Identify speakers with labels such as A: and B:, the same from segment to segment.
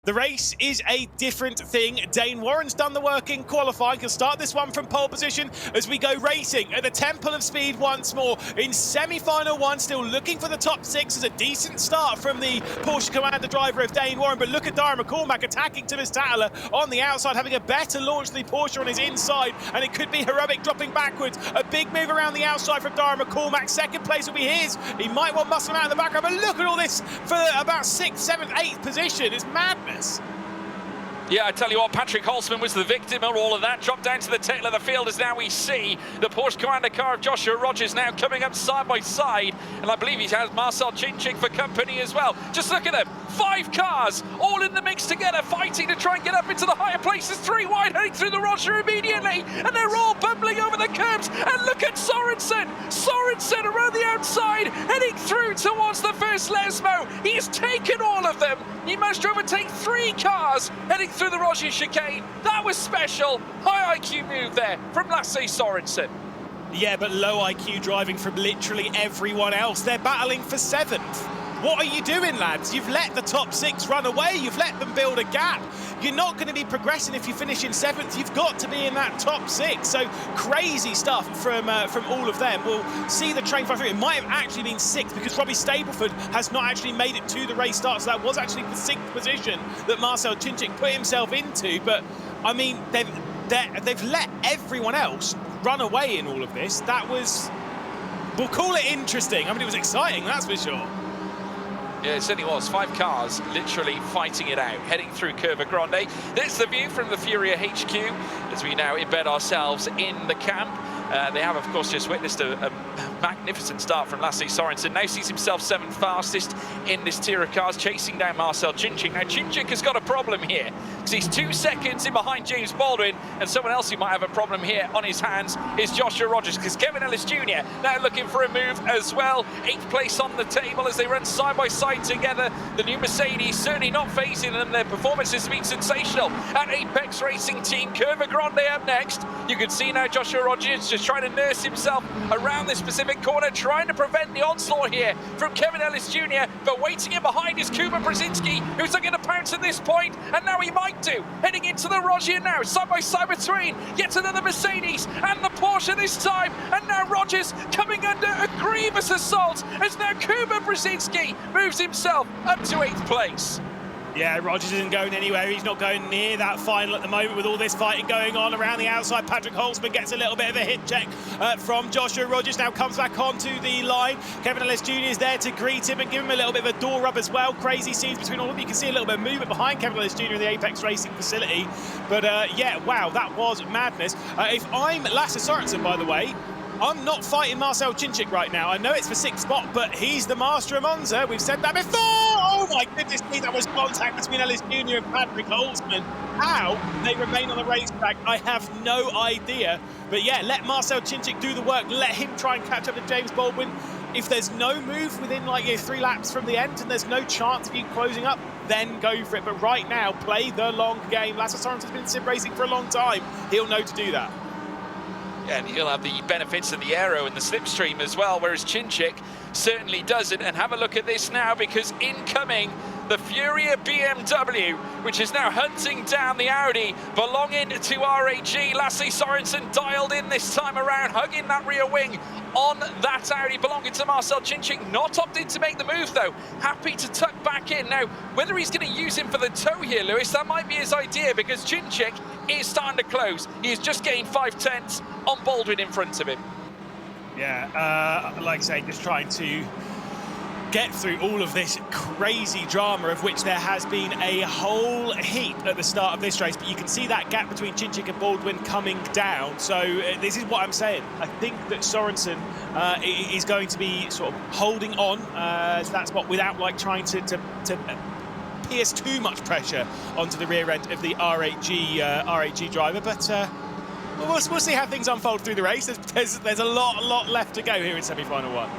A: The race is a different thing. Dane Warren's done the work in qualifying. He'll start this one from pole position as we go racing at the Temple of Speed once more in semi-final one, still looking for the top six. As a decent start from the Porsche Commander driver of Dane Warren, but look at Dara McCormack attacking Thomas Tattler on the outside, having a better launch than the Porsche on his inside, and it could be heroic dropping backwards. A big move around the outside from Dara McCormack. Second place will be his. He might want muscle out in the background, but look at all this for about 6th, 7th, 8th position. It's madness.
B: Yeah, I tell you what, Patrick Holzman was the victim of all of that. Dropped down to the tail of the field as now we see the Porsche Commander car of Joshua Rogers now coming up side by side. And I believe he has Marcel Cinczyk for company as well. Just look at them. 5 cars all in the mix together, fighting to try and get up into the higher places. 3 wide, heading through the Roger immediately. And they're all bumbling over the curbs. And look at Sorensen. Sorensen around the outside, heading through towards the first Lesmo. He's taken all of them. He managed to overtake 3 cars heading through the Roger chicane. That was special. High IQ move there from Lasse Sorensen.
A: Yeah, but low IQ driving from literally everyone else. They're battling for 7th. What are you doing, lads? You've let the top 6 run away. You've let them build a gap. You're not going to be progressing if you finish in 7th. You've got to be in that top 6. So crazy stuff from all of them. We'll see the train fly through. It might have actually been 6th because Robbie Stableford has not actually made it to the race start. So that was actually the 6th position that Marcel Cinczyk put himself into. But I mean, they've let everyone else run away in all of this. That was, we'll call it interesting. I mean, it was exciting, that's for sure.
B: Yeah, it certainly was. 5 cars literally fighting it out, heading through Curva Grande. There's the view from the Furia HQ as we now embed ourselves in the camp. They have, of course, just witnessed a magnificent start from Lasse Sorensen. Now sees himself 7th fastest in this tier of cars, chasing down Marcel Cinczyk. Now, Cinczyk has got a problem here because he's 2 seconds in behind James Baldwin, and someone else who might have a problem here on his hands is Joshua Rogers, because Kevin Ellis Jr. now looking for a move as well. 8th place on the table as they run side by side together. The new Mercedes certainly not phasing them. Their performance has been sensational at Apex Racing Team. Curva Grande up next. You can see now Joshua Rogers just trying to nurse himself around this specific corner, trying to prevent the onslaught here from Kevin Ellis Jr., but waiting in behind is Kuba Brzezinski, who's looking to pounce at this point, and now he might do. Heading into the Roger now, side by side between yet another Mercedes and the Porsche this time, and now Rogers coming under a grievous assault as now Kuba Brzezinski moves himself up to 8th place.
A: Yeah, Rogers isn't going anywhere. He's not going near that final at the moment with all this fighting going on around the outside. Patrick Holzman gets a little bit of a hit check from Joshua Rogers. Now comes back onto the line. Kevin Ellis Jr. is there to greet him and give him a little bit of a door rub as well. Crazy scenes between all of them. You can see a little bit of movement behind Kevin Ellis Jr. in the Apex Racing facility. But yeah, wow, that was madness. If I'm Lasse Sorensen, by the way, I'm not fighting Marcel Cinczyk right now. I know it's for 6th spot, but he's the master of Monza. We've said that before. Oh my goodness me, that was contact between Ellis Jr. and Patrick Holzman. How they remain on the racetrack, I have no idea. But yeah, let Marcel Cinczyk do the work. Let him try and catch up to James Baldwin. If there's no move within like 3 laps from the end and there's no chance of you closing up, then go for it. But right now, play the long game. Lasse Sorensen's been sim racing for a long time. He'll know to do that.
B: And he'll have the benefits of the aero and the slipstream as well, whereas Cinczyk certainly doesn't. And have a look at this now, because incoming the Furia BMW, which is now hunting down the Audi belonging to RAG. Lasse Sorensen dialed in this time around, hugging that rear wing on that Audi belonging to Marcel Cinczyk. Not opted to make the move though, happy to tuck back in. Now, whether he's going to use him for the tow here, Lewis, that might be his idea, because Cinczyk is starting to close. He has just gained 5/10 on Baldwin in front of him.
A: Yeah, like I say, just trying to get through all of this crazy drama, of which there has been a whole heap at the start of this race, but you can see that gap between Cinczyk and Baldwin coming down. So this is what I'm saying. I think that Sorensen is going to be sort of holding on to that spot without like trying to pierce too much pressure onto the rear end of the RAG driver, but we'll see how things unfold through the race. There's a lot left to go here in semi-final one.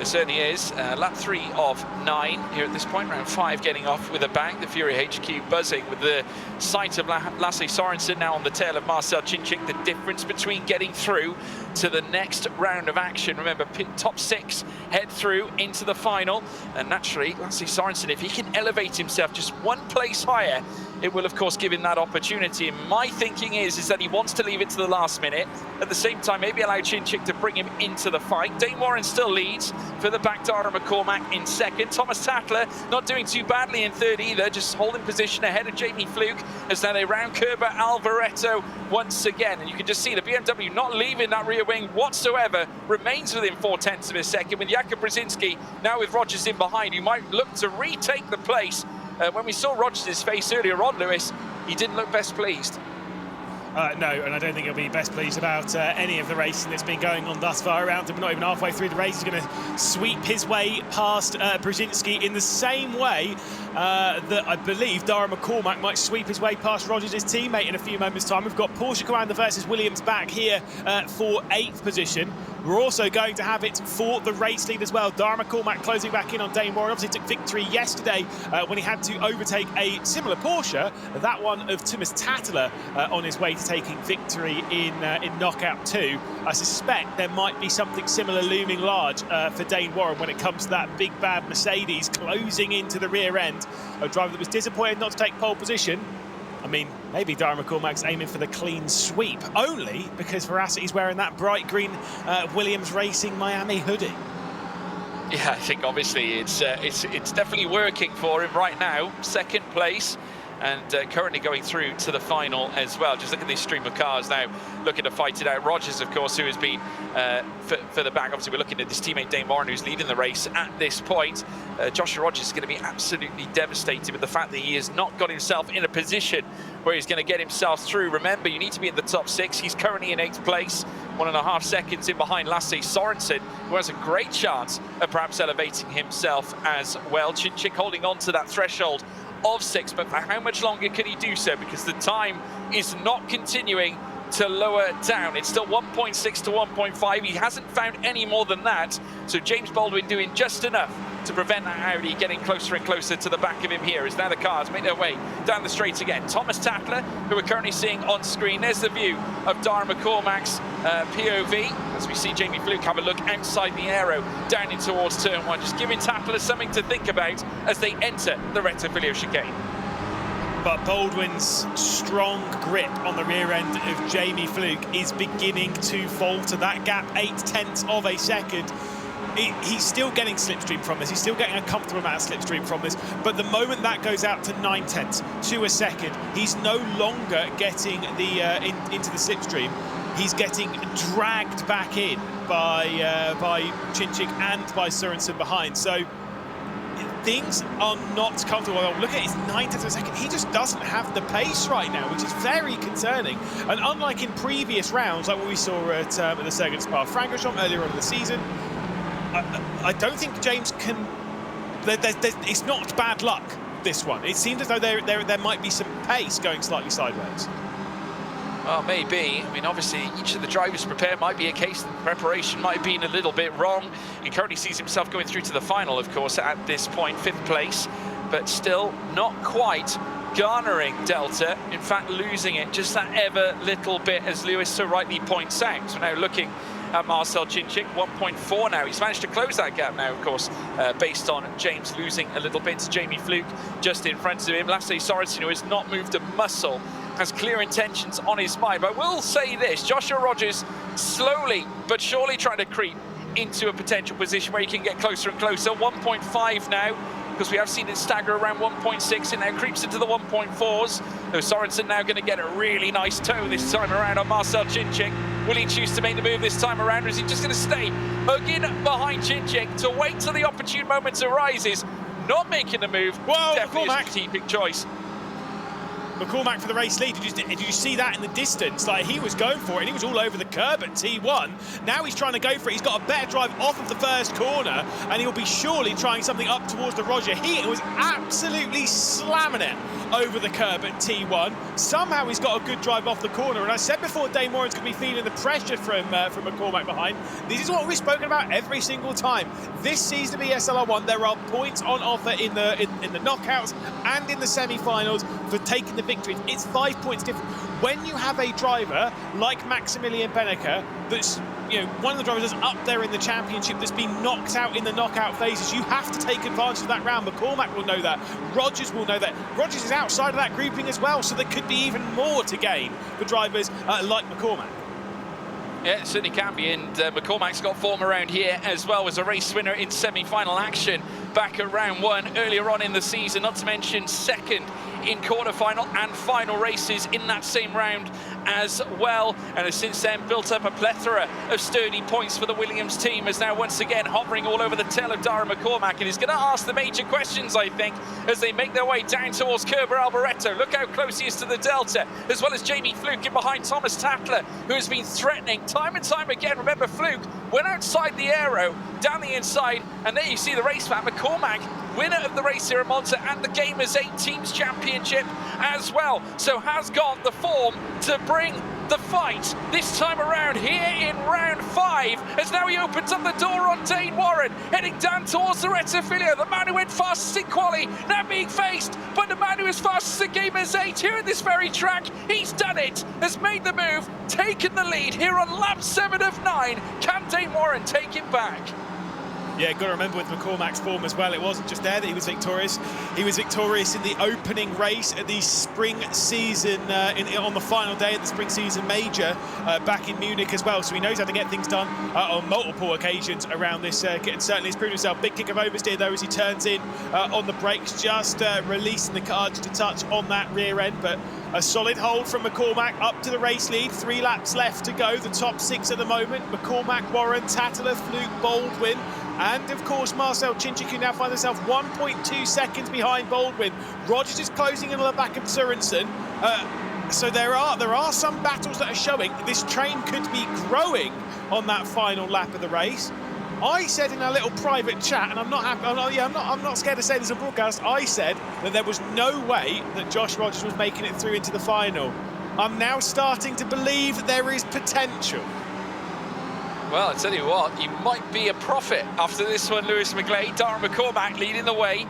B: It certainly is. Lap 3 of 9 here at this point, round 5 getting off with a bang. The Fury HQ buzzing with the sight of Lasse Sorensen now on the tail of Marcel Chinchik. The difference between getting through to the next round of action. Remember, top 6 head through into the final. And naturally, Lasse Sorensen, if he can elevate himself just 1 place higher, it will, of course, give him that opportunity. And my thinking is that he wants to leave it to the last minute. At the same time, maybe allow Chinchik to bring him into the fight. Dane Warren still leads for the back Dara McCormack in second. Thomas Tattler not doing too badly in third either, just holding position ahead of Jamie Fluke as now they round Kerber Alvaretto once again. And you can just see the BMW not leaving that rear wing whatsoever, remains within 0.4 of a second, with Jakub Brzezinski now with Rogers in behind, who might look to retake the place. When we saw Rogers' face earlier on, Lewis, he didn't look best pleased.
A: No, and I don't think he'll be best pleased about any of the racing that's been going on thus far around him. We're not even halfway through the race. He's going to sweep his way past Brzezinski in the same way that I believe Dara McCormack might sweep his way past Rogers' teammate in a few moments' time. We've got Porsche Commander versus Williams back here for 8th position. We're also going to have it for the race lead as well. Dara McCormack closing back in on Dane Warren. Obviously took victory yesterday when he had to overtake a similar Porsche, that one of Thomas Tattler, on his way to taking victory in knockout 2. I suspect there might be something similar looming large for Dane Warren when it comes to that big bad Mercedes closing into the rear end. A driver that was disappointed not to take pole position. I mean, maybe Dara McCormack's aiming for the clean sweep, only because Veracity's wearing that bright green Williams Racing Miami hoodie.
B: Yeah, I think obviously it's definitely working for him right now. 2nd place, and currently going through to the final as well. Just look at this stream of cars now, looking to fight it out. Rogers, of course, who has been for the back. Obviously, we're looking at this teammate Dane Warren, who's leading the race at this point. Joshua Rogers is going to be absolutely devastated with the fact that he has not got himself in a position where he's going to get himself through. Remember, you need to be in the top 6. He's currently in 8th place, 1.5 seconds in behind Lasse Sorensen, who has a great chance of perhaps elevating himself as well. Chinchik holding on to that threshold of 6, but for how much longer can he do so? Because the time is not continuing to lower down. It's still 1.6 to 1.5. He hasn't found any more than that. So James Baldwin doing just enough to prevent that Audi getting closer and closer to the back of him here as now the cars make their way down the straight again. Thomas Tattler, who we're currently seeing on screen. There's the view of Dara McCormack's POV as we see Jamie Fluke have a look outside the aero down in towards turn 1, just giving Tattler something to think about as they enter the Rettifilio chicane.
A: But Baldwin's strong grip on the rear end of Jamie Fluke is beginning to falter. That gap, 0.8 of a second. He's still getting slipstream from this. He's still getting a comfortable amount of slipstream from this. But the moment that goes out to 0.9 to a second, he's no longer getting the into the slipstream. He's getting dragged back in by Chinchik and by Sorensen behind. So things are not comfortable. Look at his 0.9 of a second. He just doesn't have the pace right now, which is very concerning. And unlike in previous rounds, like what we saw at the Sergen Spa-Francorchamps earlier on in the season, I don't think James can. It's not bad luck, this one. It seems as though there might be some pace going slightly sideways.
B: Well, maybe. I mean, obviously, each of the drivers prepared might be a case that the preparation might have been a little bit wrong. He currently sees himself going through to the final, of course, at this point, 5th place, but still not quite garnering Delta. In fact, losing it just that ever little bit, as Lewis so rightly points out. So now looking at Marcel Chinchik, 1.4 now. He's managed to close that gap now, of course, based on James losing a little bit to Jamie Fluke just in front of him. Lasse Sorensen, who has not moved a muscle, has clear intentions on his mind. But I will say this, Joshua Rogers slowly but surely trying to creep into a potential position where he can get closer and closer. 1.5 now, because we have seen it stagger around 1.6 and now creeps into the 1.4s. Though Sorensen now going to get a really nice toe this time around on Marcel Chinchik. Will he choose to make the move this time around, or is he just going to stay hugging behind Chinchik to wait till the opportune moment arises? Not making the move.
A: Whoa,
B: definitely
A: McCormack.
B: a strategic choice.
A: McCormack for the race lead. Did you see that in the distance? Like, he was going for it, and he was all over the curb at T1. Now he's trying to go for it. He's got a better drive off of the first corner, and he'll be surely trying something up towards the Roger. He was absolutely slamming it over the curb at T1. Somehow he's got a good drive off the corner, and I said before Dane Warren's going to be feeling the pressure from McCormack behind. This is what we've spoken about every single time. This season of ESL R1, there are points on offer in the knockouts and in the semi-finals for taking the victories. It's 5 points different. When you have a driver like Maximilian Benneker, that's one of the drivers that's up there in the championship, that's been knocked out in the knockout phases, you have to take advantage of that round. McCormack will know that. Rogers will know that. Rogers is outside of that grouping as well, so there could be even more to gain for drivers like McCormack.
B: Yeah, it certainly can be, and McCormack's got form around here as well as a race winner in semi-final action back at round 1 earlier on in the season, not to mention second in quarter-final and final races in that same round as well, and has since then built up a plethora of sturdy points for the Williams team, is now once again hovering all over the tail of Darren McCormack, and he's going to ask the major questions, I think, as they make their way down towards Kerber Alboreto. Look how close he is to the Delta, as well as Jamie Fluke in behind Thomas Tatler, who has been threatening time and time again. Remember, Fluke went outside the aero, down the inside, and there you see the race map. McCormack, winner of the race here at Monza and the Gamers 8 Teams Championship as well, so has got the form to bring the fight this time around here in round 5, as now he opens up the door on Dane Warren, heading down towards the Rettifilio, the man who went fastest in quali, now being faced by the man who is fastest at Gamers 8 here at this very track. He's done it, has made the move, taken the lead here on lap 7 of 9. Can Dane Warren take it back?
A: Yeah, got to remember with McCormack's form as well, it wasn't just there that he was victorious. He was victorious in the opening race at the spring season, on the final day of the spring season major back in Munich as well. So he knows how to get things done on multiple occasions around this circuit, and certainly has proven himself. Big kick of oversteer though as he turns in on the brakes, just releasing the car just a touch on that rear end, but a solid hold from McCormack up to the race lead. 3 laps left to go, the top 6 at the moment. McCormack, Warren, Tatler, Fluke, Baldwin, and of course Marcel Chinchik, who now finds himself 1.2 seconds behind Baldwin. Rogers is closing in on the back of Sørensen. So there are some battles that are showing. This train could be growing on that final lap of the race. I said in a little private chat, and I'm not scared to say this on broadcast, I said that there was no way that Josh Rogers was making it through into the final. I'm now starting to believe that there is potential.
B: Well, I tell you what, you might be a prophet after this one, Lewis McGlade. Darren McCormack leading the way,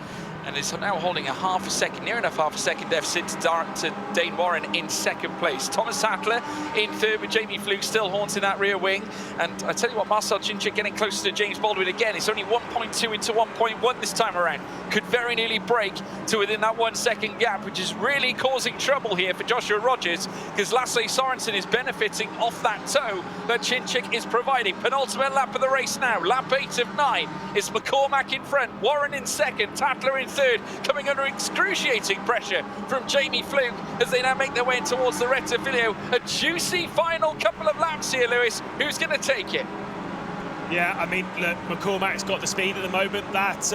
B: and is now holding a half a second, near enough half a second deficit to Dane Warren in second place. Thomas Tatler in third, with Jamie Fluke still haunting that rear wing. And I tell you what, Marcel Chinchik getting closer to James Baldwin again. It's only 1.2 into 1.1 this time around. Could very nearly break to within that 1 second gap, which is really causing trouble here for Joshua Rogers, because Lasse Sørensen is benefiting off that tow that Chinchik is providing. Penultimate lap of the race now, lap 8 of 9. It's McCormack in front, Warren in second, Tatler in third, coming under excruciating pressure from Jamie Fluke as they now make their way in towards the Rettifilio. A juicy final couple of laps here, Lewis. Who's going to take it?
A: Yeah, I mean, look, McCormack's got the speed at the moment. That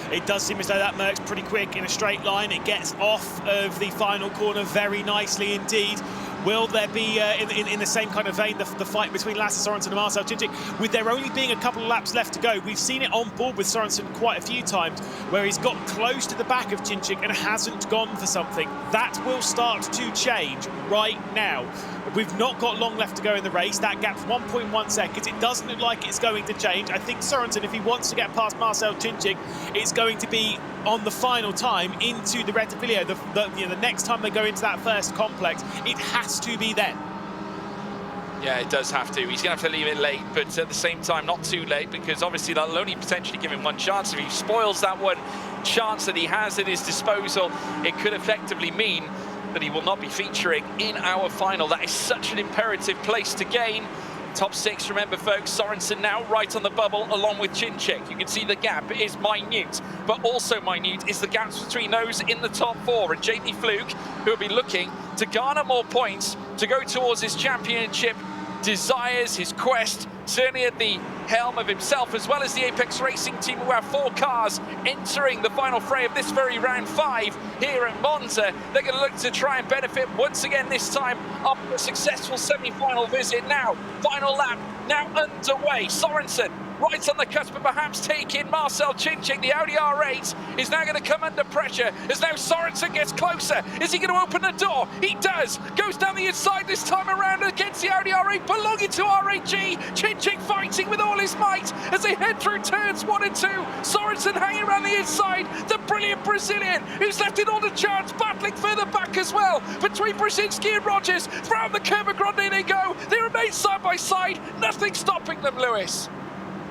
A: it does seem as though that Merc's pretty quick in a straight line. It gets off of the final corner very nicely indeed. Will there be, in the same kind of vein, the fight between Lasse Sørensen and Marcel Chinchik? With there only being a couple of laps left to go, we've seen it on board with Sørensen quite a few times, where he's got close to the back of Chinchik and hasn't gone for something. That will start to change right now. We've not got long left to go in the race. That gap's 1.1 seconds. It doesn't look like it's going to change. I think Sørensen, if he wants to get past Marcel Chinchik, it's going to be on the final time into the Rettifilio. The next time they go into that first complex, it has to be then.
B: Yeah, it does have to. He's going to have to leave it late, but at the same time, not too late, because obviously that'll only potentially give him one chance. If he spoils that one chance that he has at his disposal, it could effectively mean that he will not be featuring in our final. That is such an imperative place to gain. Top 6, remember folks, Sørensen now right on the bubble along with Chinchik. You can see the gap is minute, but also minute is the gaps between those in the top 4. And Jamie Fluke, who will be looking to garner more points to go towards his championship desires, his quest certainly at the helm of himself, as well as the Apex Racing team, who have 4 cars entering the final fray of this very round 5 here at Monza. They're going to look to try and benefit once again, this time after a successful semi-final visit. Now, final lap, now underway. Sorensen right on the cusp of perhaps taking Marcel Chinchik. The Audi R8 is now going to come under pressure as now Sorensen gets closer. Is he going to open the door? He does. Goes down the inside this time around against the Audi R8 belonging to RAG. Chinchik fighting with all his might as they head through turns 1 and 2. Sorensen hanging around the inside. The brilliant Brazilian who's left it all to chance, battling further back as well between Brzezinski and Rogers. Round the Curva Grande they go. They remain side by side. Nothing stopping them, Lewis.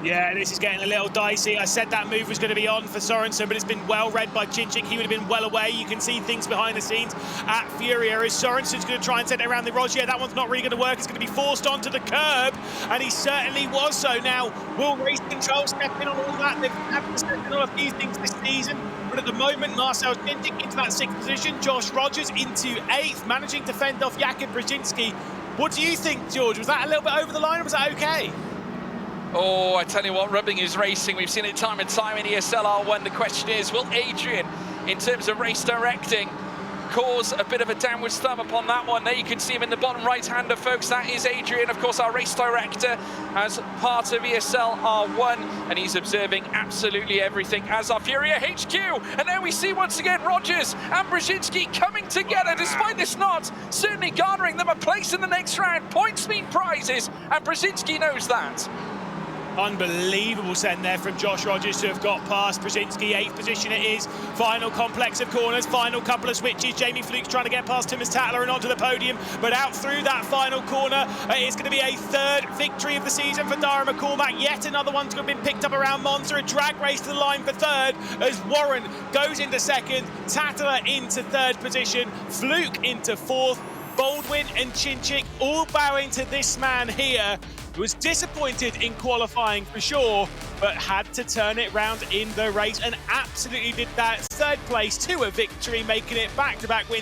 A: Yeah, this is getting a little dicey. I said that move was going to be on for Sorensen, but it's been well read by Chinchik. He would have been well away. You can see things behind the scenes at Furia as Sorensen's going to try and send it around the Roger. That one's not really going to work. It's going to be forced onto the curb, and he certainly was so. Now, will Race Control step in on all that? They've had to step in on a few things this season, but at the moment, Marcel Chinchik into that 6th position, Josh Rogers into 8th, managing to fend off Jakub Brzezinski. What do you think, George? Was that a little bit over the line, or was that okay?
B: Oh, I tell you what, rubbing is racing. We've seen it time and time in ESL R1. The question is, will Adrian, in terms of race directing, cause a bit of a downwards thumb upon that one? There you can see him in the bottom right-hander, folks. That is Adrian, of course, our race director as part of ESL R1, and he's observing absolutely everything as our Furia HQ. And now we see once again Rogers and Brzezinski coming together, despite this not certainly garnering them a place in the next round. Points mean prizes, and Brzezinski knows that.
A: Unbelievable send there from Josh Rogers to have got past Brzezinski. 8th position it is. Final complex of corners, final couple of switches. Jamie Fluke's trying to get past Thomas Tatler and onto the podium, but out through that final corner. It's going to be a 3rd victory of the season for Dara McCormack. Yet another one's going to be picked up around Monza. A drag race to the line for 3rd as Warren goes into 2nd, Tatler into 3rd position, Fluke into 4th. Baldwin and Chinchik all bowing to this man here, who was disappointed in qualifying for sure, but had to turn it round in the race and absolutely did that. 3rd place to a victory, making it back-to-back wins